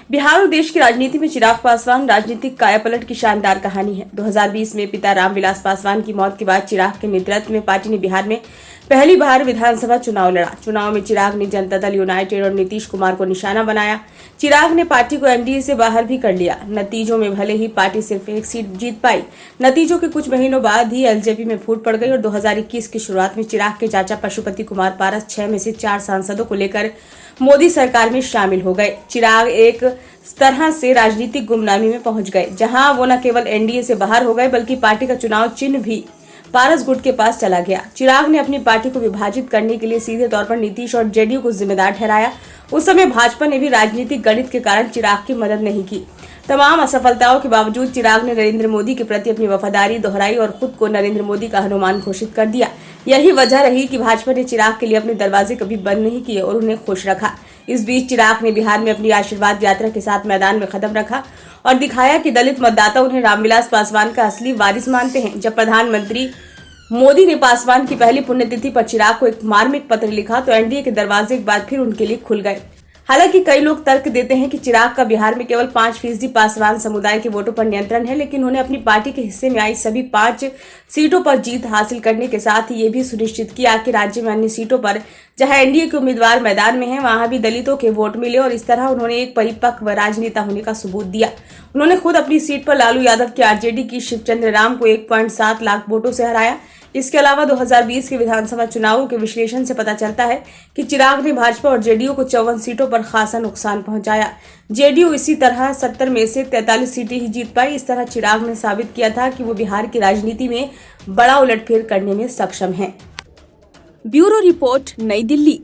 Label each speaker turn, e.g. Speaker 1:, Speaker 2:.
Speaker 1: बिहार और देश की राजनीति में चिराग पासवान राजनीतिक कायापलट की शानदार कहानी है। 2020 में पिता रामविलास पासवान की मौत के बाद चिराग के नेतृत्व में पार्टी ने बिहार में पहली बार विधानसभा चुनाव लड़ा। चुनाव में चिराग ने जनता दल यूनाइटेड और नीतीश कुमार को निशाना बनाया। चिराग ने पार्टी को एनडीए से बाहर भी कर लिया। नतीजों में भले ही पार्टी सिर्फ एक सीट जीत पाई, नतीजों के कुछ महीनों बाद ही एलजेपी में फूट पड़ गई और 2021 की शुरुआत में चिराग के चाचा पशुपति कुमार पारस 6 में से 4 सांसदों को लेकर मोदी सरकार में शामिल हो गए। चिराग एक तरह से राजनीतिक गुमनामी में पहुंच गए, जहां वो न केवल एनडीए से बाहर हो गए बल्कि पार्टी का चुनाव चिन्ह भी पारस गुट के पास चला गया। चिराग ने अपनी पार्टी को विभाजित करने के लिए सीधे तौर पर नीतीश और जेडीयू को जिम्मेदार ठहराया। उस समय भाजपा ने भी राजनीतिक गणित के कारण चिराग की मदद नहीं की। तमाम असफलताओं के बावजूद चिराग ने नरेंद्र मोदी के प्रति अपनी वफादारी दोहराई और खुद को नरेंद्र मोदी का हनुमान घोषित कर दिया। यही वजह रही कि भाजपा ने चिराग के लिए अपने दरवाजे कभी बंद नहीं किए और उन्हें खुश रखा। इस बीच चिराग ने बिहार में अपनी आशीर्वाद यात्रा के साथ मैदान में कदम रखा और दिखाया कि दलित मतदाता उन्हें रामविलास पासवान का असली वारिस मानते हैं। जब प्रधानमंत्री मोदी ने पासवान की पहली पुण्यतिथि पर चिराग को एक मार्मिक पत्र लिखा तो एनडीए के दरवाजे एक बार फिर उनके लिए खुल गए। हालांकि कई लोग तर्क देते हैं कि चिराग का बिहार में केवल 5% पासवान समुदाय के वोटों पर नियंत्रण है, लेकिन उन्होंने अपनी पार्टी के हिस्से में आई सभी 5 सीटों पर जीत हासिल करने के साथ ही ये भी सुनिश्चित किया कि राज्य में अन्य सीटों पर जहां एनडीए के उम्मीदवार मैदान में हैं, वहां भी दलितों के वोट मिले और इस तरह उन्होंने एक परिपक्व राजनेता होने का सबूत दिया। उन्होंने खुद अपनी सीट पर लालू यादव के आरजेडी की शिवचंद्र राम को 1.7 लाख वोटों से हराया। इसके अलावा 2020 के विधानसभा चुनावों के विश्लेषण से पता चलता है कि चिराग ने भाजपा और जेडीयू को 54 सीटों पर खासा नुकसान पहुंचाया। जेडीयू इसी तरह 70 में से 43 सीटें ही जीत पाई। इस तरह चिराग ने साबित किया था कि वो बिहार की राजनीति में बड़ा उलटफेर करने में सक्षम हैं। ब्यूरो रिपोर्ट, नई दिल्ली।